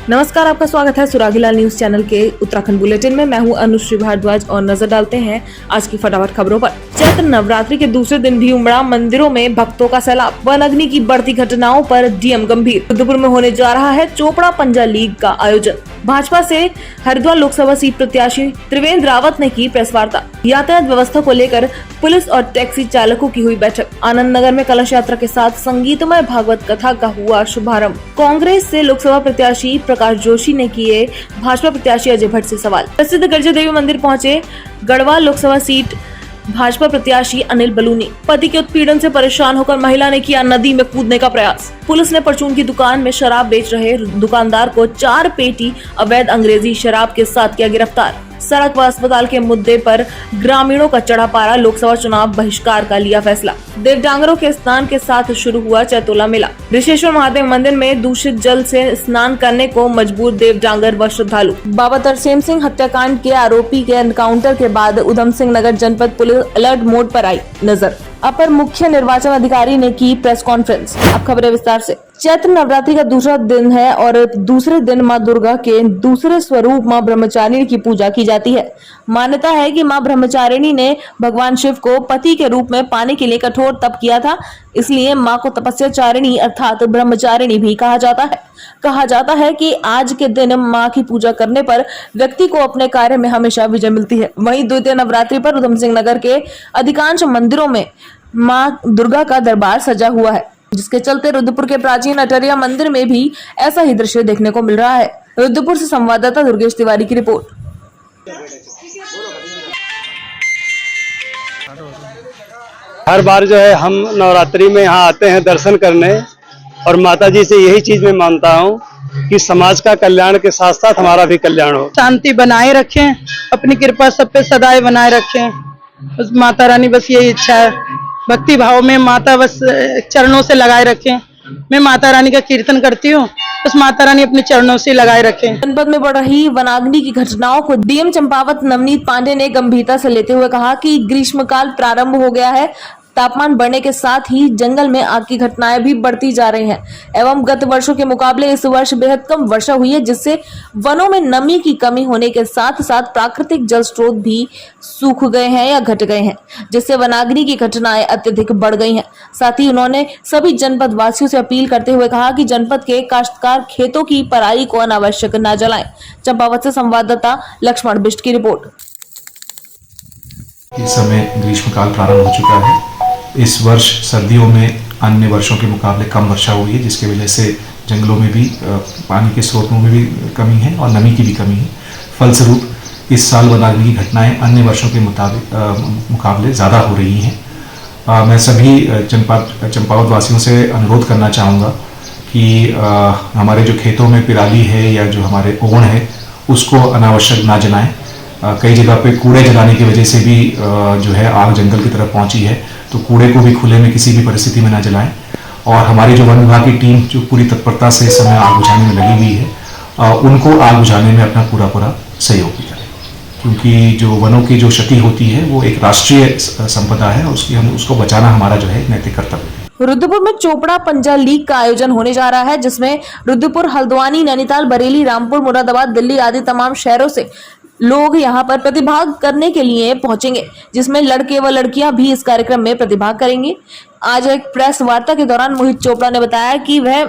नमस्कार, आपका स्वागत है सुरागीलाल न्यूज चैनल के उत्तराखंड बुलेटिन में। मैं हूं अनुश्री भारद्वाज और नजर डालते हैं आज की फटाफट खबरों पर। चैत्र नवरात्रि के दूसरे दिन भी उमड़ा मंदिरों में भक्तों का सैलाब। वन अग्नि की बढ़ती घटनाओं पर डीएम गंभीर। रुद्रपुर में होने जा रहा है चोपड़ा पंजा लीग का आयोजन। भाजपा से हरिद्वार लोकसभा सीट प्रत्याशी त्रिवेंद्र रावत ने की प्रेस वार्ता। यातायात व्यवस्था को लेकर पुलिस और टैक्सी चालकों की हुई बैठक। आनंद नगर में कलश यात्रा के साथ संगीतमय भागवत कथा का हुआ शुभारंभ। कांग्रेस से लोकसभा प्रत्याशी प्रकाश जोशी ने किए भाजपा प्रत्याशी अजय भट्ट से सवाल। प्रसिद्ध गर्जा देवी मंदिर पहुंचे गढ़वाल लोकसभा सीट भाजपा प्रत्याशी अनिल बलूनी। पति के उत्पीड़न से परेशान होकर महिला ने किया नदी में कूदने का प्रयास। पुलिस ने परचून की दुकान में शराब बेच रहे दुकानदार को 4 पेटी अवैध अंग्रेजी शराब के साथ किया गिरफ्तार। सड़क व अस्पताल के मुद्दे पर ग्रामीणों का चढ़ा पारा। लोकसभा चुनाव बहिष्कार का लिया फैसला। देवडांगरों के स्नान के साथ शुरू हुआ चैतोला मेला। ऋषेश्वर महादेव मंदिर में दूषित जल से स्नान करने को मजबूर देवडांगर व श्रद्धालु। बाबा तरसेम सिंह हत्याकांड के आरोपी के एनकाउंटर के बाद उधम सिंह नगर जनपद पुलिस अलर्ट मोड पर आई नजर। अपर मुख्य निर्वाचन अधिकारी ने की प्रेस कॉन्फ्रेंस। अब खबरें विस्तार से। चैत्र नवरात्रि का दूसरा दिन है और दूसरे दिन मां दुर्गा के दूसरे स्वरूप मां ब्रह्मचारिणी की पूजा की जाती है। मान्यता है कि मां ब्रह्मचारिणी ने भगवान शिव को पति के रूप में पाने के लिए कठोर तप किया था, इसलिए मां को तपस्याचारिणी अर्थात ब्रह्मचारिणी भी कहा जाता है। कहा जाता है कि आज के दिन मां की पूजा करने पर व्यक्ति को अपने कार्य में हमेशा विजय मिलती है। वहीं द्वितीय नवरात्रि पर उधम सिंह नगर के अधिकांश मंदिरों में मां दुर्गा का दरबार सजा हुआ है, जिसके चलते रुद्रपुर के प्राचीन अटरिया मंदिर में भी ऐसा ही दृश्य देखने को मिल रहा है। रुद्रपुर से संवाददाता दुर्गेश तिवारी की रिपोर्ट। हर बार जो है हम नवरात्रि में यहाँ आते हैं दर्शन करने, और माता जी से यही चीज मैं मानता हूँ कि समाज का कल्याण के साथ साथ हमारा भी कल्याण हो। शांति बनाए रखें, अपनी कृपा सब पे सदाए बनाए रखें। बस माता रानी बस यही इच्छा है, भक्ति भाव में माता बस चरणों से लगाए रखें। मैं माता रानी का कीर्तन करती हूँ, बस माता रानी अपने चरणों से लगाए रखें। जनपद में बढ़ रही वनाग्नि की घटनाओं को डीएम चंपावत नवनीत पांडे ने गंभीरता से लेते हुए कहा कि ग्रीष्मकाल प्रारंभ हो गया है। तापमान बढ़ने के साथ ही जंगल में आग की घटनाएं भी बढ़ती जा रही हैं एवं गत वर्षों के मुकाबले इस वर्ष बेहद कम वर्षा हुई है, जिससे वनों में नमी की कमी होने के साथ साथ प्राकृतिक जल स्रोत भी सूख गए हैं या घट गए हैं, जिससे वनाग्नि की घटनाएं अत्यधिक बढ़ गई हैं। साथ ही उन्होंने सभी जनपद वासियों से अपील करते हुए कहा कि जनपद के काश्तकार खेतों की पराई को अनावश्यक न जलाएं। चंपावत से संवाददाता लक्ष्मण बिष्ट की रिपोर्ट। इस समय ग्रीष्मकाल प्रारंभ हो चुका है। इस वर्ष सर्दियों में अन्य वर्षों के मुकाबले कम वर्षा हुई है, जिसकी वजह से जंगलों में भी पानी के स्रोतों में भी कमी है और नमी की भी कमी है। फलस्वरूप इस साल वनाग्नि की घटनाएं अन्य वर्षों के मुकाबले ज़्यादा हो रही हैं। मैं सभी चंपावत वासियों से अनुरोध करना चाहूँगा कि हमारे जो खेतों में पिराली है या जो हमारे ओण है उसको अनावश्यक ना जलाएं। कई जगह पे कूड़े जलाने की वजह से भी जो है आग जंगल की तरफ पहुंची है, तो कूड़े को भी खुले में किसी भी परिस्थिति में ना जलाएं। और हमारी जो वन विभाग की टीम जो पूरी तत्परता से इस समय आग बुझाने में लगी हुई है, उनको आग बुझाने में अपना पूरा सहयोग भी करें, क्योंकि जो वनों की जो क्षति होती है वो एक राष्ट्रीय संपदा है, उसको बचाना हमारा जो है नैतिक कर्तव्य है। रुद्रपुर में चोपड़ा पंजा लीग का आयोजन होने जा रहा है, जिसमें रुद्रपुर, हल्द्वानी, नैनीताल, बरेली, रामपुर, मुरादाबाद, दिल्ली आदि तमाम शहरों से लोग यहां पर प्रतिभाग करने के लिए पहुंचेंगे, जिसमें लड़के व लड़कियां भी इस कार्यक्रम में प्रतिभाग करेंगे। आज एक प्रेस वार्ता के दौरान मोहित चोपड़ा ने बताया कि वह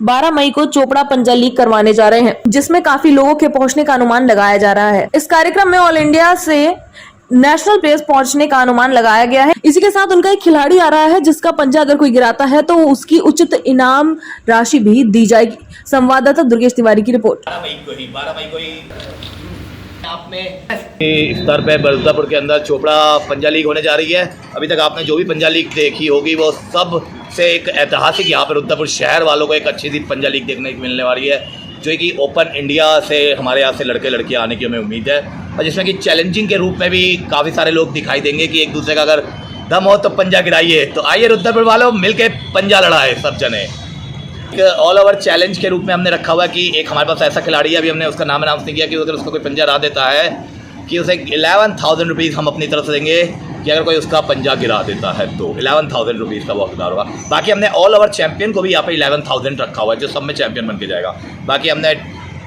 12 मई को चोपड़ा पंजा लीग करवाने जा रहे हैं, जिसमें काफी लोगों के पहुंचने का अनुमान लगाया जा रहा है। इस कार्यक्रम में ऑल इंडिया से नेशनल प्लेयर्स पहुंचने का अनुमान लगाया गया है। इसी के साथ उनका एक खिलाड़ी आ रहा है, जिसका पंजा अगर कोई गिराता है तो उसकी उचित इनाम राशि भी दी जाएगी। संवाददाता दुर्गेश तिवारी की रिपोर्ट। 12 मई को ही आपने स्तर पे रुद्रपुर के अंदर चोपड़ा पंजा लीग होने जा रही है। अभी तक आपने जो भी पंजा लीग देखी होगी वो सब से एक ऐतिहासिक यहाँ पे रुद्रपुर शहर वालों को एक अच्छी सी पंजा लीग देखने को मिलने वाली है, जो कि ओपन इंडिया से हमारे यहाँ से लड़के लड़कियाँ आने की हमें उम्मीद है, और जिसमें कि चैलेंजिंग के रूप में भी काफ़ी सारे लोग दिखाई देंगे कि एक दूसरे का अगर दम हो तो पंजा गिराइए। तो आइए रुद्रपुर वालों मिलके पंजा लड़ाए सब जने। ऑल ओवर चैलेंज के रूप में हमने रखा हुआ है कि एक हमारे पास ऐसा खिलाड़ी है, अभी हमने उसका नाम अनाउंस नहीं किया, कि अगर उसको कोई पंजा हरा देता है कि उसे 11,000 रुपीज़ हम अपनी तरफ से देंगे कि अगर कोई उसका पंजा गिरा देता है तो 11,000 रुपीज़ का वो हकदार होगा। बाकी हमने ऑल ओवर चैंपियन को भी यहाँ पे 11,000 रखा हुआ है, जो सब में चैंपियन बन के जाएगा। बाकी हमने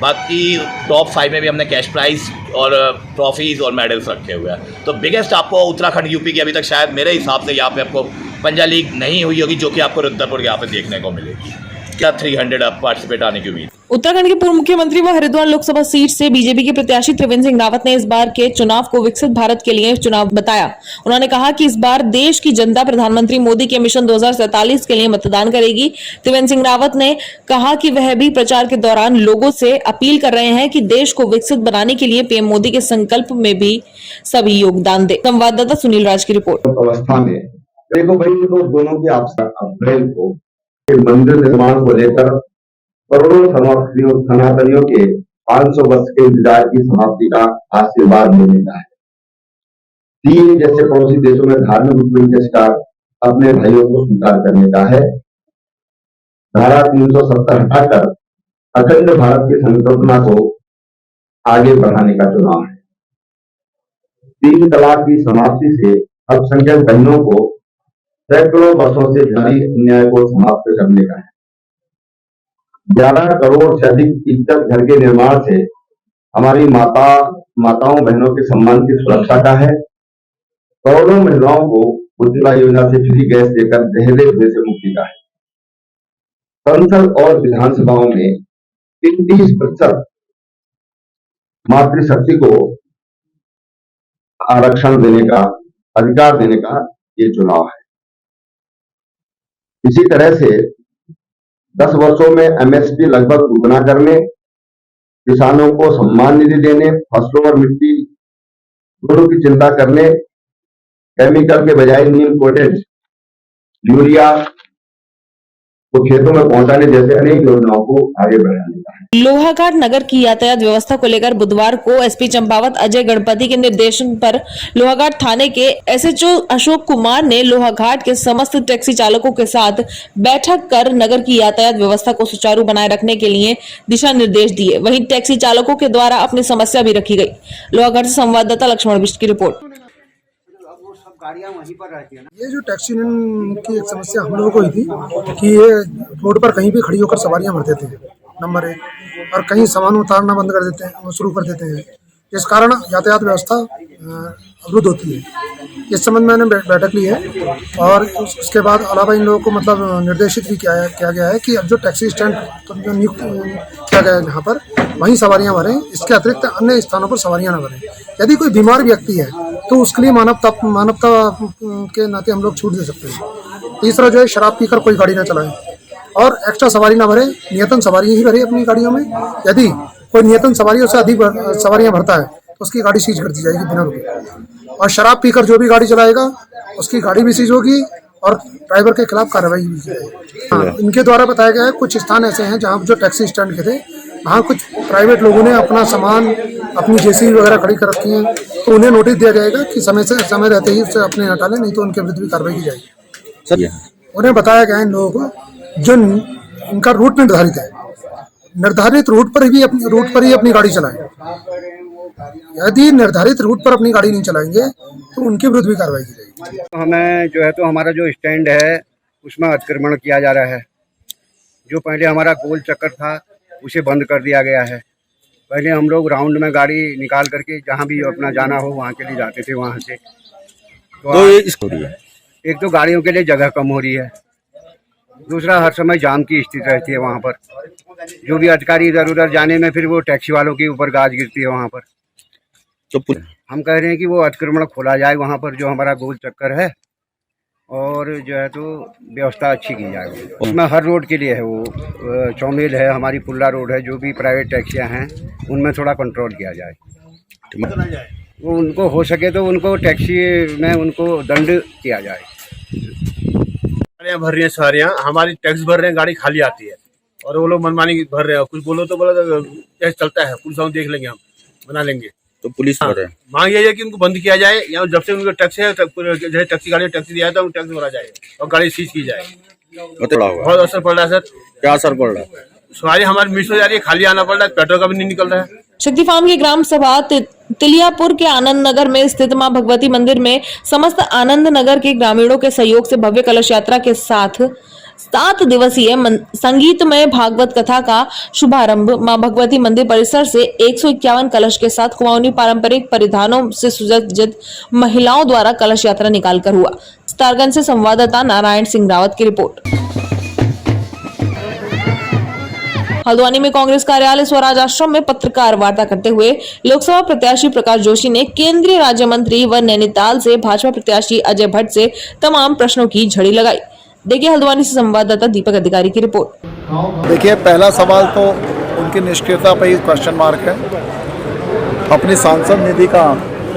बाकी टॉप 5 में भी हमने कैश प्राइज और ट्रॉफीज़ और मेडल्स रखे हुए हैं। तो बिगेस्ट आपको उत्तराखंड यूपी की अभी तक शायद मेरे हिसाब से यहाँ पे आपको पंजाब लीग नहीं हुई होगी, जो कि आपको रुद्रपुर यहाँ पे देखने को मिलेगी। क्या 300 अब पार्टिसिपेट आने की उम्मीद। उत्तराखंड के पूर्व मुख्यमंत्री व हरिद्वार लोकसभा सीट से बीजेपी के प्रत्याशी त्रिवेंद्र सिंह रावत ने इस बार के चुनाव को विकसित भारत के लिए चुनाव बताया। उन्होंने कहा कि इस बार देश की जनता प्रधानमंत्री मोदी के मिशन 2047 के लिए मतदान करेगी। त्रिवेंद्र सिंह रावत ने कहा कि वह भी प्रचार के दौरान लोगों से अपील कर रहे हैं कि देश को विकसित बनाने के लिए पीएम मोदी के संकल्प में भी सभी योगदान दें। संवाददाता सुनील राज की रिपोर्ट। अवस्था में देखो भाई, तो दोनों की अप्रैल को मंदिर निर्माण को लेकर करोड़ों सनातनियों के 500 वर्ष के इंतजार की समाप्ति का आशीर्वाद लेने का है। चीन जैसे पड़ोसी देशों में धार्मिक उत्पीड़न के शिकार अपने भाइयों को स्वीकार करने का है। धारा 370 हटाकर अखंड भारत की संकल्पना को आगे बढ़ाने का चुनाव है। 3 तलाक की समाप्ति से अल्पसंख्यक बहनों को सैकड़ों वर्षों से जारी अन्याय को समाप्त करने का है। 11 करोड़ से अधिक इज्जत घर के निर्माण से हमारी माताओं बहनों के सम्मान की सुरक्षा का है। करोड़ों महिलाओं को उज्ज्वला योजना से फ्री गैस देकर दहेज देने से मुक्ति का है। संसद और विधानसभाओं में 30% मातृशक्ति को आरक्षण देने का अधिकार देने का ये चुनाव है। इसी तरह से 10 वर्षों में एमएसपी लगभग दुगना करने, किसानों को सम्मान निधि देने, फसलों और मिट्टी दोनों की चिंता करने, केमिकल के बजाय नीम कोटेड यूरिया को खेतों में पहुंचाने जैसे अनेक योजनाओं को आगे बढ़ाने का है। लोहाघाट नगर की यातायात व्यवस्था को लेकर बुधवार को एसपी चंपावत अजय गणपति के निर्देशन पर लोहाघाट थाने के एसएचओ अशोक कुमार ने लोहाघाट के समस्त टैक्सी चालकों के साथ बैठक कर नगर की यातायात व्यवस्था को सुचारू बनाए रखने के लिए दिशा निर्देश दिए। वहीं टैक्सी चालकों के द्वारा अपनी समस्या भी रखी गई। लोहाघाट से संवाददाता लक्ष्मण बिष्ट की रिपोर्ट। ये जो टैक्सी यूनियन की एक समस्या हम लोगों को हुई थी कि ये रोड पर कहीं भी खड़ी होकर सवारियां भर देते हैं, नंबर 1, और कहीं सामान उतारना बंद कर देते हैं, शुरू कर देते हैं, जिस कारण यातायात व्यवस्था अवरुद्ध होती है। इस संबंध में मैंने बैठक ली है और उसके बाद अलावा इन लोगों को मतलब निर्देशित भी किया गया है कि अब जो टैक्सी स्टैंड जो नियुक्त किया गया है यहाँ पर, वहीं सवारियां भरें। इसके अतिरिक्त अन्य स्थानों पर सवारियां न भरें। यदि कोई बीमार व्यक्ति है तो उसके लिए मानवता के नाते हम लोग छूट दे सकते हैं। तीसरा जो है, शराब पीकर कोई गाड़ी न चलाए और एक्स्ट्रा सवारी ना भरे, नियतन सवारी ही भरे अपनी गाड़ियों में। यदि कोई नियतन सवारियों से अधिक सवारियां भरता है तो उसकी गाड़ी सीज कर दी जाएगी बिना रुके। और शराब पीकर जो भी गाड़ी चलाएगा उसकी गाड़ी भी सीज होगी और ड्राइवर के खिलाफ कार्रवाई भी की जाएगी। हाँ, इनके द्वारा बताया गया है कुछ स्थान ऐसे हैं जहाँ जो टैक्सी स्टैंड के थे, वहाँ कुछ प्राइवेट लोगों ने अपना सामान, अपनी जेसीबी वगैरह खड़ी कर रखी है, तो उन्हें नोटिस दिया जाएगा कि समय रहते ही उससे अपने हटा लें, नहीं तो उनके विरुद्ध भी कार्रवाई की जाएगी। उन्हें बताया गया है इन लोगों को जो इनका रूट निर्धारित है, निर्धारित रूट पर ही अपनी गाड़ी चलाएं। यदि निर्धारित रूट पर अपनी गाड़ी नहीं चलाएंगे तो उनके विरुद्ध भी कार्रवाई की जाएगी। तो हमें जो है तो हमारा जो स्टैंड है उसमें अतिक्रमण किया जा रहा है। जो पहले हमारा गोल चक्कर था उसे बंद कर दिया गया है। पहले हम लोग राउंड में गाड़ी निकाल करके जहाँ भी अपना जाना हो वहाँ के लिए जाते थे। वहाँ से तो एक तो गाड़ियों के लिए जगह कम हो रही है, दूसरा हर समय जाम की स्थिति रहती है वहाँ पर। जो भी अधिकारी इधर उधर जाने में फिर वो टैक्सी वालों के ऊपर गाज गिरती है वहाँ पर। तो हम कह रहे हैं कि वो अतिक्रमण खोला जाए वहाँ पर जो हमारा गोल चक्कर है, और जो है तो व्यवस्था अच्छी की जाए। उसमें हर रोड के लिए है, वो चौमेल है, हमारी पुल्ला रोड है, जो भी प्राइवेट टैक्सियाँ हैं उनमें थोड़ा कंट्रोल किया जाए। वो उनको हो सके तो उनको टैक्सी में उनको दंड किया जाए। भर रही है सवारियाँ, हमारी टैक्स भर रहे हैं, गाड़ी खाली आती है और वो लोग मनमानी भर रहे हैं। कुछ बोलो तो बोला तो टैक्स चलता है, पुलिस वालों देख लेंगे, हम बना लेंगे। तो पुलिस मांग यही है कि उनको बंद किया जाए, या जब से उनको टैक्स है जैसे टैक्सी गाड़ी टैक्सी दिया था टैक्स भरा जाए और गाड़ी सीज की जाए। बहुत असर पड़ रहा है सर। क्या असर पड़ रहा है? सवारी हमारी मिस हो जा रही है, खाली आना पड़ रहा है, पेट्रोल का भी नहीं निकल रहा है। शक्ति फार्म की ग्राम सभा तिलियापुर के आनंद नगर में स्थित मां भगवती मंदिर में समस्त आनंद नगर के ग्रामीणों के सहयोग से भव्य कलश यात्रा के साथ 7 दिवसीय संगीतमय भागवत कथा का शुभारंभ मां भगवती मंदिर परिसर से 151 कलश के साथ कुमाऊनी पारंपरिक परिधानों से सुसज्जित महिलाओं द्वारा कलश यात्रा निकालकर हुआ। सितारगंज से संवाददाता नारायण सिंह रावत की रिपोर्ट। हल्द्वानी में कांग्रेस कार्यालय स्वराज आश्रम में पत्रकार वार्ता करते हुए लोकसभा प्रत्याशी प्रकाश जोशी ने केंद्रीय राज्य मंत्री व नैनीताल से भाजपा प्रत्याशी अजय भट्ट से तमाम प्रश्नों की झड़ी लगाई। देखिए हल्द्वानी से संवाददाता दीपक अधिकारी की रिपोर्ट। देखिए, पहला सवाल तो उनकी निष्क्रियता पर ही क्वेश्चन मार्क है। अपनी सांसद निधि का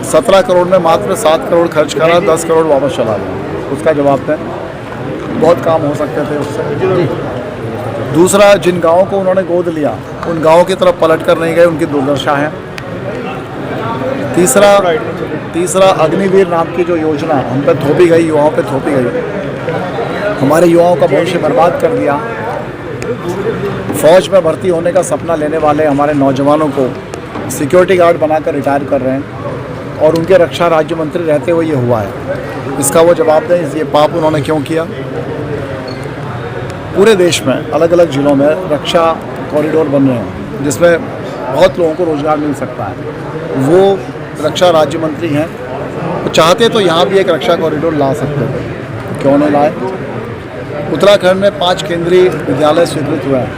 17 करोड़ में मात्र 7 करोड़ खर्च करा, 10 करोड़ वापस चला गया। उसका जवाब दें, बहुत काम हो सकते थे उससे। दूसरा, जिन गाँवों को उन्होंने गोद लिया उन गाँवों की तरफ पलट कर नहीं गए, उनकी दुर्दशा है। तीसरा अग्निवीर नाम की जो योजना हम पे थोपी गई, युवाओं पे थोपी गई, हमारे युवाओं का भविष्य बर्बाद कर दिया। फौज में भर्ती होने का सपना लेने वाले हमारे नौजवानों को सिक्योरिटी गार्ड बनाकर रिटायर कर रहे हैं और उनके रक्षा राज्य मंत्री रहते हुए ये हुआ है। इसका वो जवाब दें, ये पाप उन्होंने क्यों किया। पूरे देश में अलग अलग जिलों में रक्षा कॉरिडोर बन रहे हैं जिसमें बहुत लोगों को रोजगार मिल सकता है। वो रक्षा राज्य मंत्री हैं, वो चाहते तो यहाँ भी एक रक्षा कॉरिडोर ला सकते थे, क्यों नहीं लाए। उत्तराखंड में 5 केंद्रीय विद्यालय स्वीकृत हुए हैं,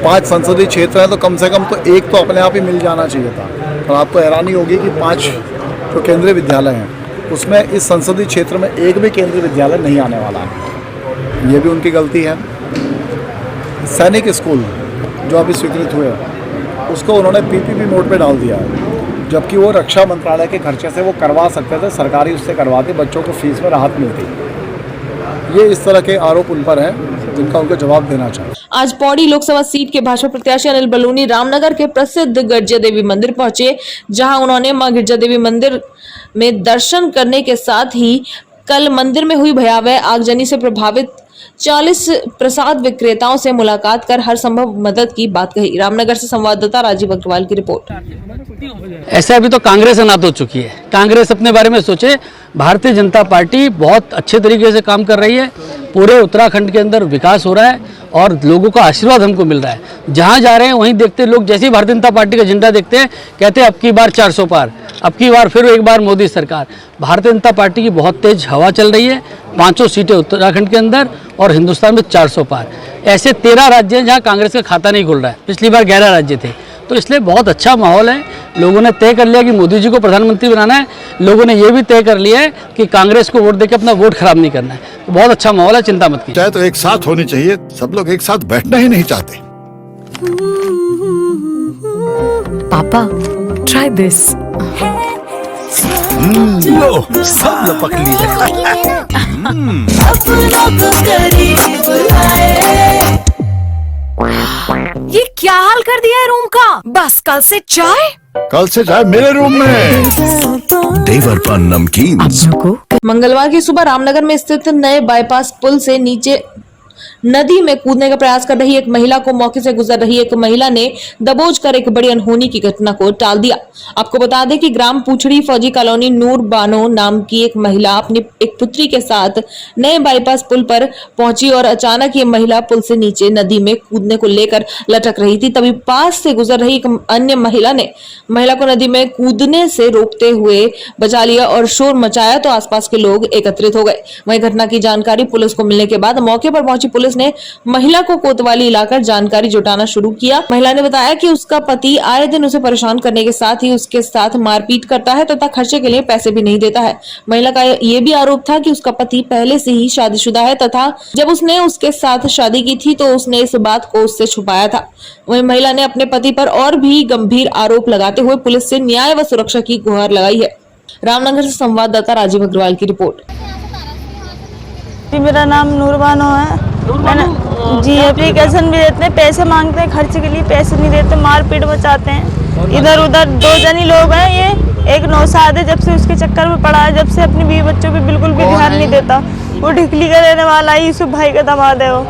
5 संसदीय क्षेत्र हैं, तो कम से कम तो एक तो अपने आप ही मिल जाना चाहिए था। और आपको हैरानी होगी कि 5 जो केंद्रीय विद्यालय हैं उसमें इस संसदीय क्षेत्र में एक भी केंद्रीय विद्यालय नहीं आने वाला है। ये भी उनकी गलती है। सैनिक स्कूल जो अभी स्वीकृत हुए उसको उन्होंने पीपीपी मोड पे डाल दिया है, जबकि वो रक्षा मंत्रालय के खर्चे से वो करवा सकते थे, सरकारी उससे करवाते, बच्चों को फीस में राहत मिलती। ये इस तरह के आरोप उन पर हैं जिनका उनको जवाब देना चाहिए। आज पौड़ी लोकसभा सीट के भाजपा प्रत्याशी अनिल बलूनी रामनगर के प्रसिद्ध गिरजा देवी मंदिर पहुंचे, जहां उन्होंने मां गिरजा देवी मंदिर में दर्शन करने के साथ ही कल मंदिर में हुई भयावह आगजनी से प्रभावित 40 प्रसाद विक्रेताओं से मुलाकात कर हर संभव मदद की बात कही। रामनगर से संवाददाता राजीव अग्रवाल की रिपोर्ट। ऐसे अभी तो कांग्रेस अनाथ हो चुकी है। कांग्रेस अपने बारे में सोचे। भारतीय जनता पार्टी बहुत अच्छे तरीके से काम कर रही है। पूरे उत्तराखंड के अंदर विकास हो रहा है और लोगों का आशीर्वाद हमको मिल रहा है। जहाँ जा रहे हैं वहीं देखते लोग, जैसे ही भारतीय जनता पार्टी का झंडा देखते हैं कहते हैं अब की बार 400 पार, अब की बार फिर एक बार मोदी सरकार। भारतीय जनता पार्टी की बहुत तेज हवा चल रही है। 500 सीटें उत्तराखंड के अंदर और हिंदुस्तान में 400 पार। ऐसे 13 राज्य हैं जहाँ कांग्रेस का खाता नहीं खुल रहा है। पिछली बार 11 राज्य थे, तो इसलिए बहुत अच्छा माहौल है। लोगों ने तय कर लिया कि मोदी जी को प्रधानमंत्री बनाना है। लोगों ने ये भी तय कर लिया है कि कांग्रेस को वोट देकर अपना वोट खराब नहीं करना है। तो बहुत अच्छा माहौल है, चिंता मत कीजिए। चाहे तो एक साथ होनी चाहिए, सब लोग एक साथ बैठना ही नहीं चाहते। पापा, ट्राई दिस। लो, सब लपक लिए। ये क्या हाल कर दिया है रूम का? बस कल से चाय मेरे रूम में। देवर पान नमकीन। मंगलवार की सुबह रामनगर में स्थित नए बाईपास पुल से नीचे नदी में कूदने का प्रयास कर रही एक महिला को मौके से गुजर रही एक महिला ने दबोच कर एक बड़ी अनहोनी की घटना को टाल दिया। आपको बता दें कि ग्राम पूछड़ी फौजी कॉलोनी नूर बानो नाम की एक महिला अपनी एक पुत्री के साथ नए बाईपास पुल पर पहुंची और अचानक ये महिला पुल से नीचे नदी में कूदने को लेकर लटक रही थी। तभी पास से गुजर रही एक अन्य महिला ने महिला को नदी में कूदने से रोकते हुए बचा लिया और शोर मचाया तो आसपास के लोग एकत्रित हो गए। वहीं घटना की जानकारी पुलिस को मिलने के बाद मौके पर पहुंची पुलिस ने महिला को कोतवाली लाकर जानकारी जुटाना शुरू किया। महिला ने बताया कि उसका पति आए दिन उसे परेशान करने के साथ ही उसके साथ मारपीट करता है तथा खर्चे के लिए पैसे भी नहीं देता है। महिला का यह भी आरोप था कि उसका पति पहले से ही शादीशुदा है तथा जब उसने उसके साथ शादी की थी तो उसने इस बात को उससे छुपाया था। वहीं महिला ने अपने पति पर और भी गंभीर आरोप लगाते हुए पुलिस से न्याय व सुरक्षा की गुहार लगाई है। रामनगर से संवाददाता राजीव अग्रवाल की रिपोर्ट। मेरा नाम नूरबानो है। मैंने जी एप्लीकेशन भी देते हैं, पैसे मांगते हैं, खर्चे के लिए पैसे नहीं देते, मारपीट मचाते हैं। इधर उधर 2 जनी लोग हैं। ये एक नौसाद है, जब से उसके चक्कर में पड़ा है, जब से अपनी बीवी बच्चों पे बिल्कुल भी ध्यान नहीं देता। वो ढिकली का रहने वाला है, यूसुफ भाई का दामाद है। वो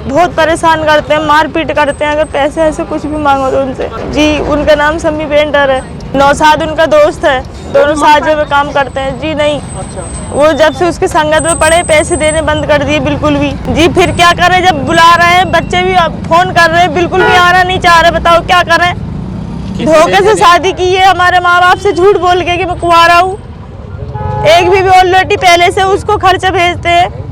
बहुत परेशान करते हैं, मारपीट करते हैं अगर पैसे ऐसे कुछ भी मांगो तो उनसे। जी उनका नाम सम्मी पेंटर है। नौसाद उनका दोस्त है। दोनों साझे में काम करते हैं। जी नहीं, वो जब से उसकी संगत में पड़े पैसे देने बंद कर दिए बिल्कुल भी। जी फिर क्या करें, जब बुला रहे हैं बच्चे भी फोन कर रहे हैं, बिल्कुल भी आना नहीं चाह रहे, बताओ क्या करें। धोखे से शादी की है हमारे माँ बाप से, झूठ बोल के कि मैं कुंवारा हूँ। एक भी ऑलरेडी पहले से उसको खर्चा भेजते हैं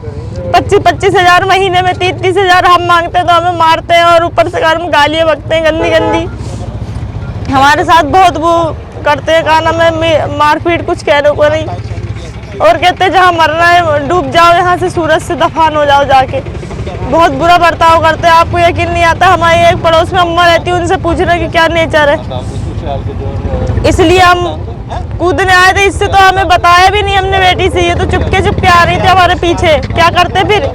25-25 हजार महीने में, 30-30 हजार हम मांगते हैं तो हमें मारते हैं और ऊपर से घर में गालियाँ बकते हैं गंदी गंदी। हमारे साथ बहुत वो करते हैं, कहा ना मैं मारपीट कुछ कहने को नहीं, और कहते हैं जहाँ मरना है डूब जाओ यहाँ से, सूरज से दफन हो जाओ जाके। बहुत बुरा बर्ताव करते हैं, आपको यकीन नहीं आता। हमारी एक पड़ोस में अम्मा रहती है, उनसे पूछ रहे कि क्या नेचर है, इसलिए हम कूदने आए थे। इससे तो हमें बताया भी नहीं हमने बेटी से, ये तो चुपके चुपके आ रही थी हमारे पीछे। क्या करते फिर,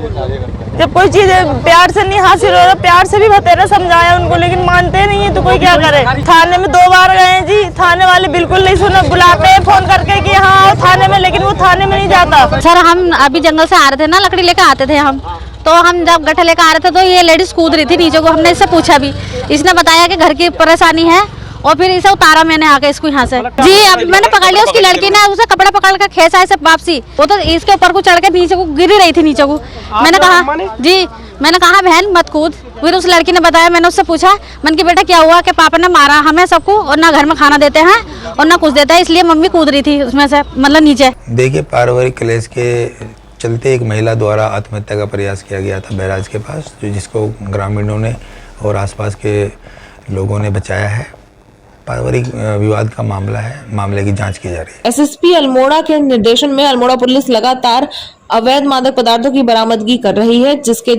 जब कोई चीज प्यार से नहीं हासिल हो रहा, प्यार से भी बतेरा समझाया उनको, लेकिन मानते नहीं है तो कोई क्या करे। थाने में 2 बार गए जी, थाने वाले बिल्कुल नहीं सुना, बुलाते हैं फोन करके कि हाँ आओ थाने में, लेकिन वो थाने में नहीं जाता। सर हम अभी जंगल से आ रहे थे ना, लकड़ी लेकर आते थे हम, तो हम जब गट्ठा लेकर आ रहे थे तो ये लेडीज कूद रही थी नीचे को। हमने इससे पूछा भी, इसने बताया कि घर की परेशानी है, और फिर इसे उतारा मैंने आके इसको यहाँ से। जी अब मैंने पकड़ लिया, उसकी लड़की ने उसे कपड़ा पकड़ कर खेचा ऐसे वापसी, वो तो इसके ऊपर को चढ़ के नीचे को गिर रही थी नीचे को। मैंने कहा जी, मैंने कहा बहन मत कूद। फिर उस लड़की ने बताया, मैंने उससे पूछा, मन की बेटा क्या हुआ, कि पापा ने मारा हमें सबको, और ना घर में खाना देते हैं और ना कुछ देता है, इसलिए मम्मी कूद रही थी उसमें से, मतलब नीचे। देखिए, पारिवारिक क्लेश के चलते एक महिला द्वारा आत्महत्या का प्रयास किया गया था बैराज के पास, जिसको ग्रामीणों ने और आसपास के लोगों ने बचाया है। पारिवारिक विवाद का मामला है, मामले की जांच की जा रही है। एसएसपी अल्मोड़ा के निर्देशन में अल्मोड़ा पुलिस लगातार अवैध मादक पदार्थों की बरामदगी कर रही है, जिसके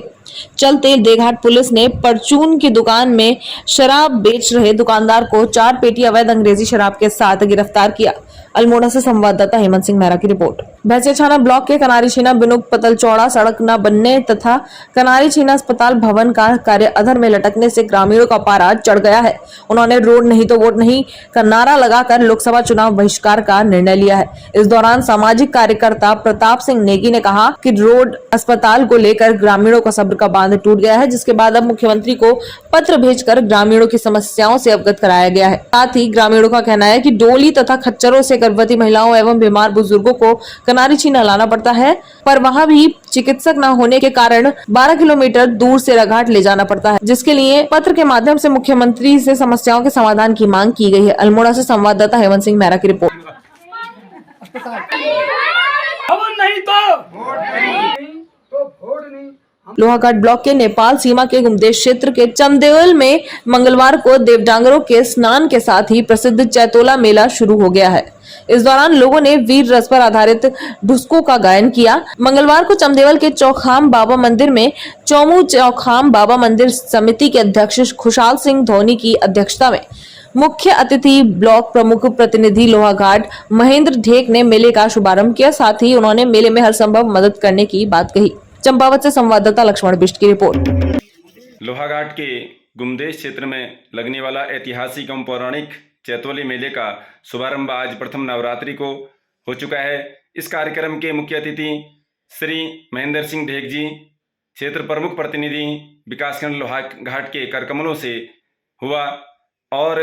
चलते देघाट पुलिस ने परचून की दुकान में शराब बेच रहे दुकानदार को 4 पेटी अवैध अंग्रेजी शराब के साथ गिरफ्तार किया। अल्मोड़ा से संवाददाता हेमंत सिंह मेहरा की रिपोर्ट। भैंसिया छाना ब्लॉक के कनारी छीना बिनुक पतल चौड़ा सड़क न बनने तथा कनारी छीना अस्पताल भवन का कार्य अधर में लटकने से ग्रामीणों का पारा चढ़ गया है। उन्होंने रोड नहीं तो वोट नहीं का नारा लगाकर लोकसभा चुनाव बहिष्कार का निर्णय लिया है। इस दौरान सामाजिक कार्यकर्ता प्रताप सिंह नेगी ने कहा कि रोड अस्पताल को लेकर ग्रामीणों का सब्र का बांध टूट गया है, जिसके बाद अब मुख्यमंत्री को पत्र भेजकर ग्रामीणों की समस्याओं से अवगत कराया गया है। साथ ही ग्रामीणों का कहना है कि डोली तथा खच्चरों से गर्भवती महिलाओं एवं बीमार बुजुर्गों को कनारी छीना लाना पड़ता है, पर वहां भी चिकित्सक न होने के कारण 12 किलोमीटर दूर से रघाट ले जाना पड़ता है, जिसके लिए पत्र के माध्यम से मुख्यमंत्री से समस्याओं के समाधान की मांग की गई है। अल्मोड़ा से संवाददाता हेमंत सिंह मेहरा की रिपोर्ट। लोहाघाट ब्लॉक के नेपाल सीमा के गुमदेश क्षेत्र के चमदेवल में मंगलवार को देवडांगरों के स्नान के साथ ही प्रसिद्ध चैतोला मेला शुरू हो गया है। इस दौरान लोगों ने वीर रस पर आधारित ढुसकों का गायन किया। मंगलवार को चमदेवल के चौखाम बाबा मंदिर में चौमू चौखाम बाबा मंदिर समिति के अध्यक्ष खुशहाल सिंह धोनी की अध्यक्षता में मुख्य अतिथि ब्लॉक प्रमुख प्रतिनिधि लोहाघाट महेंद्र ढेक ने मेले का शुभारंभ किया। साथ ही उन्होंने मेले में हर संभव मदद करने की बात कही। चंपावत से संवाददाता लक्ष्मण बिष्ट की रिपोर्ट। लोहाघाट के गुमदेश क्षेत्र में लगने वाला ऐतिहासिक एवं पौराणिक चैतोली मेले का शुभारंभ आज प्रथम नवरात्रि को हो चुका है। इस कार्यक्रम के मुख्य अतिथि श्री महेंद्र सिंह ढेक जी, क्षेत्र प्रमुख प्रतिनिधि विकासखंड लोहाघाट के करकमलों से हुआ। और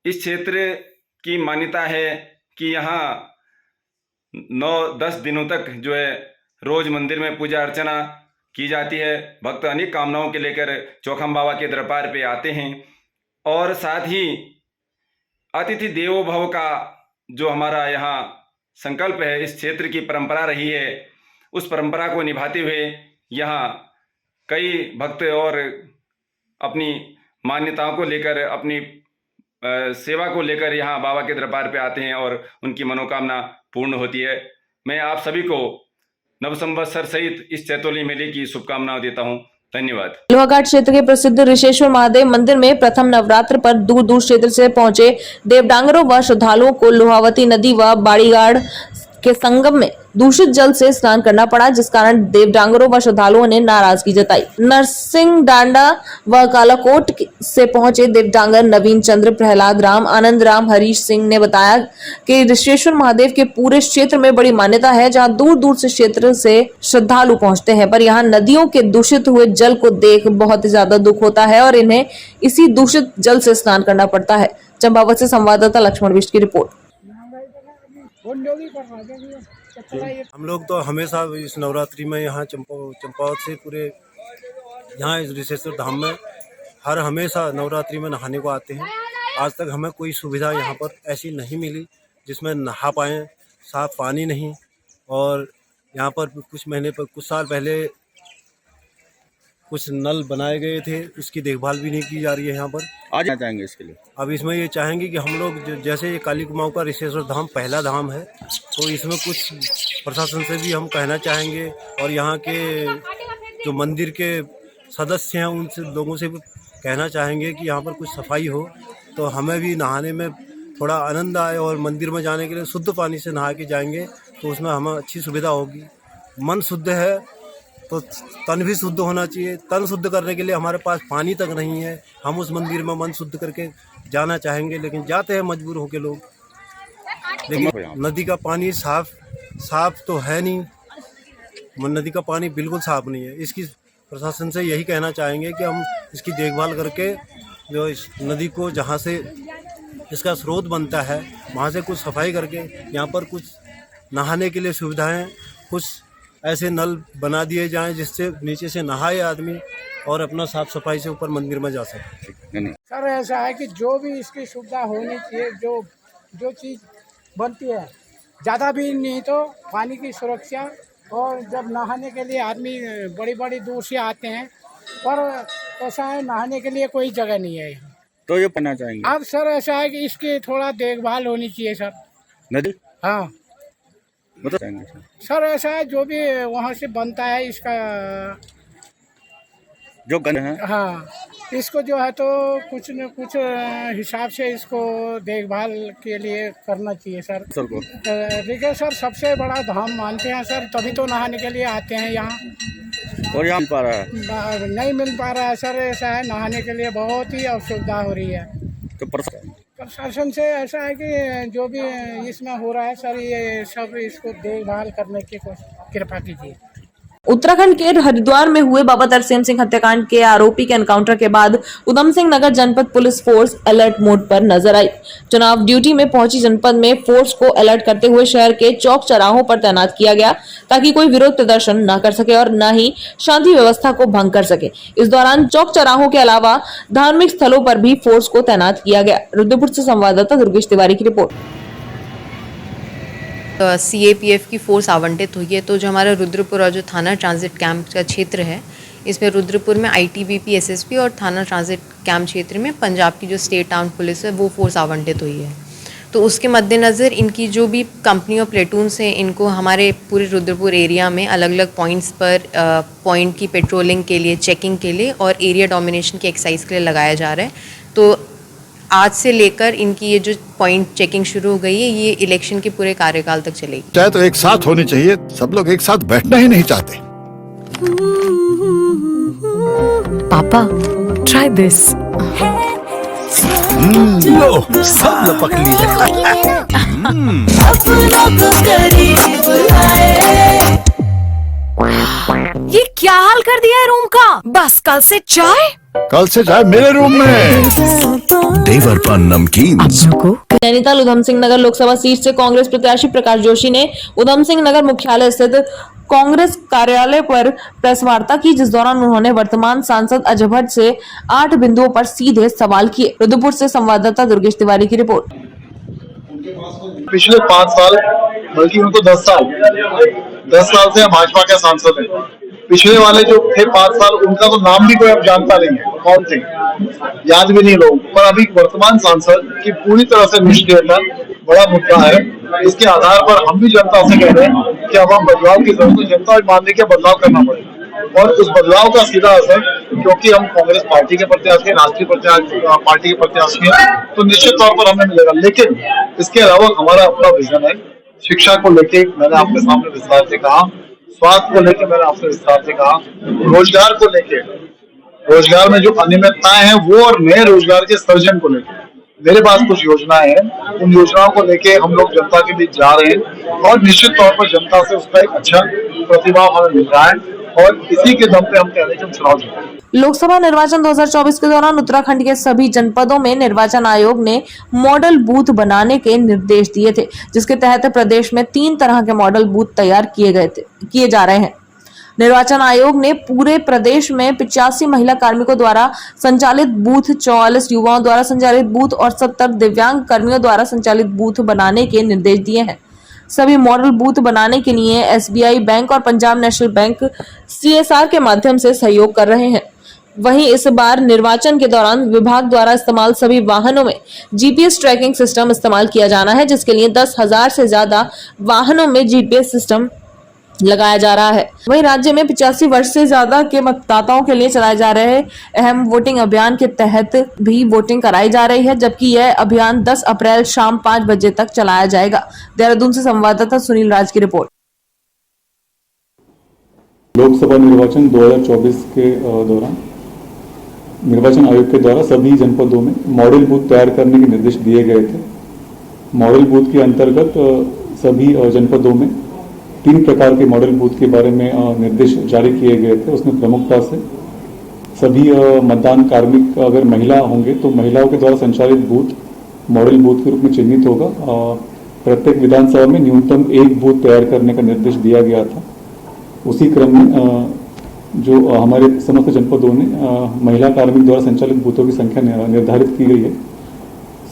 इस क्षेत्र की मान्यता है कि यहाँ 9-10 दिनों तक जो है रोज मंदिर में पूजा अर्चना की जाती है। भक्त अनेक कामनाओं के लेकर चौखाम बाबा के दरबार पे आते हैं। और साथ ही अतिथि देवो भव का जो हमारा यहाँ संकल्प है, इस क्षेत्र की परंपरा रही है, उस परंपरा को निभाते हुए यहाँ कई भक्त और अपनी मान्यताओं को लेकर, अपनी सेवा को लेकर यहाँ बाबा के दरबार पे आते हैं और उनकी मनोकामना पूर्ण होती है। मैं आप सभी को नव संवत्सर सहित इस चैतोली मेले की शुभकामनाएं देता हूं। धन्यवाद। लोहाघाट क्षेत्र के प्रसिद्ध ऋषेश्वर महादेव मंदिर में प्रथम नवरात्र पर दूर दूर क्षेत्र से पहुंचे देवडांगरों व श्रद्धालुओं को लोहावती नदी व बाड़ीगाड़ के संगम में दूषित जल से स्नान करना पड़ा, जिस कारण देवडांगरों व श्रद्धालुओं ने नाराजगी जताई। नरसिंह डांडा व कालाकोट से पहुंचे देवडांगर नवीन चंद्र, प्रहलाद राम, आनंद राम, हरीश सिंह ने बताया कि ऋषेश्वर महादेव के पूरे क्षेत्र में बड़ी मान्यता है, जहां दूर दूर से क्षेत्र से श्रद्धालु पहुंचते हैं, पर यहाँ नदियों के दूषित हुए जल को देख बहुत ज्यादा दुख होता है और इन्हें इसी दूषित जल से स्नान करना पड़ता है। चंपावत से संवाददाता लक्ष्मण बिष्ट की रिपोर्ट। हम लोग तो हमेशा इस नवरात्रि में यहाँ चंपावत से पूरे यहाँ इस रिसेश्वर धाम में हर हमेशा नवरात्रि में नहाने को आते हैं। आज तक हमें कोई सुविधा यहाँ पर ऐसी नहीं मिली जिसमें नहा पाएँ, साफ पानी नहीं। और यहाँ पर कुछ साल पहले कुछ नल बनाए गए थे, उसकी देखभाल भी नहीं की जा रही है यहाँ पर। आज क्या चाहेंगे इसके लिए? अब इसमें ये चाहेंगे कि हम लोग जैसे ये काली कुमाऊं का रिसेश्वर धाम पहला धाम है, तो इसमें कुछ प्रशासन से भी हम कहना चाहेंगे और यहाँ के जो मंदिर के सदस्य हैं उनसे लोगों से भी कहना चाहेंगे कि यहाँ पर कुछ सफाई हो तो हमें भी नहाने में थोड़ा आनंद आए और मंदिर में जाने के लिए शुद्ध पानी से नहा के जाएंगे तो उसमें हमें अच्छी सुविधा होगी। मन शुद्ध है तो तन भी शुद्ध होना चाहिए। तन शुद्ध करने के लिए हमारे पास पानी तक नहीं है, हम उस मंदिर में मन शुद्ध करके जाना चाहेंगे, लेकिन जाते हैं मजबूर होके लोग। लेकिन नदी का पानी साफ तो है नहीं, नदी का पानी बिल्कुल साफ नहीं है। इसकी प्रशासन से यही कहना चाहेंगे कि हम इसकी देखभाल करके जो इस नदी को जहाँ से इसका स्रोत बनता है वहाँ से कुछ सफाई करके यहाँ पर कुछ नहाने के लिए सुविधाएं, कुछ ऐसे नल बना दिए जाएं जिससे नीचे से नहाए आदमी और अपना साफ सफाई से ऊपर मंदिर में जा सके। सर ऐसा है कि जो भी इसकी सुविधा होनी चाहिए, जो चीज़ बनती है ज़्यादा भी नहीं तो पानी की सुरक्षा। और जब नहाने के लिए आदमी बड़ी दूर से आते हैं पर ऐसा है नहाने के लिए कोई जगह नहीं है यहाँ, तो ये करना चाहेंगे। अब सर ऐसा है कि इसकी थोड़ा देखभाल होनी चाहिए सर। नदी हाँ सर ऐसा है जो भी वहाँ से बनता है इसका जो गन है, हाँ इसको जो है तो कुछ न कुछ हिसाब से इसको देखभाल के लिए करना चाहिए सर। देखिए सर सबसे बड़ा धाम मानते हैं सर, तभी तो नहाने के लिए आते हैं यहाँ। और यहाँ मिल पा रहा है? नहीं मिल पा रहा है सर। ऐसा है नहाने के लिए बहुत ही असुविधा हो रही है। तो प्रशासन से ऐसा है कि जो भी इसमें हो रहा है सर ये सब इसको देखभाल करने की कृपा कीजिए। उत्तराखंड के हरिद्वार में हुए बाबा तरसेम सिंह हत्याकांड के आरोपी के एनकाउंटर के बाद उधम सिंह नगर जनपद पुलिस फोर्स अलर्ट मोड पर नजर आई। चुनाव ड्यूटी में पहुंची जनपद में फोर्स को अलर्ट करते हुए शहर के चौक चौराहों पर तैनात किया गया ताकि कोई विरोध प्रदर्शन न कर सके और न ही शांति व्यवस्था को भंग कर सके। इस दौरान चौक चौराहों के अलावा धार्मिक स्थलों पर भी फोर्स को तैनात किया गया। रुद्रपुर से संवाददाता दुर्गेश तिवारी की रिपोर्ट। CAPF की फोर्स आवंटित हुई है, तो जो हमारा रुद्रपुर और जो थाना ट्रांजिट कैंप का क्षेत्र है इसमें रुद्रपुर में ITBP SSP और थाना ट्रांजिट कैंप क्षेत्र में पंजाब की जो स्टेट आर्म्ड पुलिस है वो फोर्स आवंटित हुई है। तो उसके मद्देनज़र इनकी जो भी कंपनी और प्लेटून्स हैं इनको हमारे पूरे रुद्रपुर एरिया में अलग अलग पॉइंट्स पर पॉइंट की पेट्रोलिंग के लिए, चेकिंग के लिए और एरिया डोमिनेशन की एक्सरसाइज के लिए लगाया जा रहा है। तो आज से लेकर इनकी ये जो पॉइंट चेकिंग शुरू हो गई है ये इलेक्शन के पूरे कार्यकाल तक चलेगी। चाहे तो एक साथ होनी चाहिए, सब लोग एक साथ बैठना ही नहीं चाहते। पापा ट्राई दिस। लो सब लपक लिए। ये क्या हाल कर दिया है रूम का? बस कल से चाय मेरे रूम में। देवर पान नमकीन। नैनीताल उधम सिंह नगर लोकसभा सीट से कांग्रेस प्रत्याशी प्रकाश जोशी ने उधम सिंह नगर मुख्यालय स्थित कांग्रेस कार्यालय पर प्रेस वार्ता की, जिस दौरान उन्होंने वर्तमान सांसद अजय भट्ट से 8 बिंदुओं पर सीधे सवाल किए। रुद्रपुर से संवाददाता दुर्गेश तिवारी की रिपोर्ट। पिछले 5 साल बल्कि उनको 10 साल से भाजपा के सांसद हैं। पिछले वाले जो थे 5 साल उनका तो नाम भी कोई अब जानता नहीं है, कौन थे याद भी नहीं लोग। पर अभी वर्तमान सांसद की पूरी तरह से निष्क्रियता बड़ा मुद्दा है। इसके आधार पर हम भी जनता से कह रहे हैं कि अब हम बदलाव की जरूरत है। जनता मानने के बदलाव करना पड़ेगा और उस बदलाव का सीधा असर, क्योंकि हम कांग्रेस पार्टी के प्रत्याशी, राष्ट्रीय पार्टी के प्रत्याशी हैं, तो निश्चित तौर पर हमें मिलेगा। लेकिन इसके अलावा हमारा अपना विजन है। शिक्षा को लेके मैंने आपके सामने विस्तार से कहा, स्वास्थ्य को लेके मैंने आपसे विस्तार से कहा, रोजगार को लेके, रोजगार में जो अनियमितताएं हैं वो और नए रोजगार के सृजन को लेके मेरे पास कुछ योजनाएं हैं। उन योजनाओं को लेके हम लोग जनता के बीच जा रहे हैं और निश्चित तौर पर जनता से उसका एक अच्छा प्रतिभाव हमें मिल रहा है। और इसी के दम पे हम कह रहे हैं कि हम चुनाव जीतेंगे। लोकसभा निर्वाचन 2024 के दौरान उत्तराखंड के सभी जनपदों में निर्वाचन आयोग ने मॉडल बूथ बनाने के निर्देश दिए थे, जिसके तहत प्रदेश में 3 तरह के मॉडल बूथ तैयार किए जा रहे हैं। निर्वाचन आयोग ने पूरे प्रदेश में 85 महिला कार्मिकों द्वारा संचालित बूथ, 44 युवाओं द्वारा संचालित बूथ और 70 दिव्यांग कर्मियों द्वारा संचालित बूथ बनाने के निर्देश दिए हैं। सभी मॉडल बूथ बनाने के लिए एसबीआई बैंक और पंजाब नेशनल बैंक CSR के माध्यम से सहयोग कर रहे हैं। वहीं इस बार निर्वाचन के दौरान विभाग द्वारा इस्तेमाल सभी वाहनों में GPS ट्रैकिंग सिस्टम इस्तेमाल किया जाना है, जिसके लिए 10,000 से ज्यादा वाहनों में GPS सिस्टम लगाया जा रहा है। वहीं राज्य में 85 वर्ष से ज्यादा के मतदाताओं के लिए चलाए जा रहे अहम वोटिंग अभियान के तहत भी वोटिंग कराई जा रही है, जबकि यह अभियान 10 अप्रैल शाम 5 बजे तक चलाया जाएगा। देहरादून से संवाददाता सुनील राज की रिपोर्ट। लोकसभा निर्वाचन 2024 के दौरान निर्वाचन आयोग के द्वारा सभी जनपदों में मॉडल बूथ तैयार करने के निर्देश दिए गए थे। मॉडल बूथ के अंतर्गत सभी जनपदों में 3 प्रकार के मॉडल बूथ के बारे में निर्देश जारी किए गए थे। उसमें प्रमुखता से सभी मतदान कार्मिक अगर महिला होंगे तो महिलाओं के द्वारा संचालित बूथ मॉडल बूथ के रूप में चिन्हित होगा। प्रत्येक विधानसभा में न्यूनतम 1 बूथ तैयार करने का निर्देश दिया गया था। उसी क्रम में जो हमारे समस्त जनपदों में महिला कार्मिक द्वारा संचालित बूथों की संख्या निर्धारित की गई है।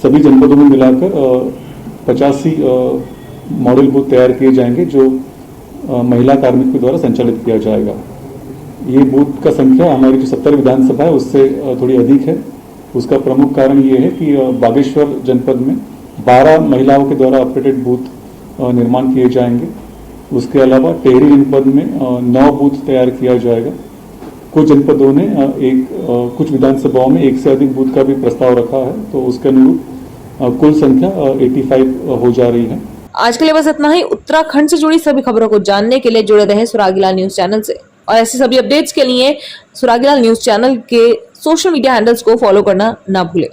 सभी जनपदों में मिलाकर 85 मॉडल बूथ तैयार किए जाएंगे जो महिला कार्मिक के द्वारा संचालित किया जाएगा। ये बूथ का संख्या हमारी जो 70 विधानसभा है उससे थोड़ी अधिक है। उसका प्रमुख कारण ये है कि बागेश्वर जनपद में 12 महिलाओं के द्वारा ऑपरेटेड बूथ निर्माण किए जाएंगे। उसके अलावा टेहरी जनपद में 9 बूथ तैयार किया जाएगा। कुछ जनपदों ने कुछ विधानसभाओं में 1 से अधिक बूथ का भी प्रस्ताव रखा है, तो उसके अनुरूप कुल संख्या 85 हो जा रही है। आज के लिए बस इतना ही। उत्तराखंड से जुड़ी सभी खबरों को जानने के लिए जुड़े रहें सुरागीलाल न्यूज चैनल से, और ऐसी सभी अपडेट्स के लिए सुरागीलाल न्यूज चैनल के सोशल मीडिया हैंडल्स को फॉलो करना ना भूलें।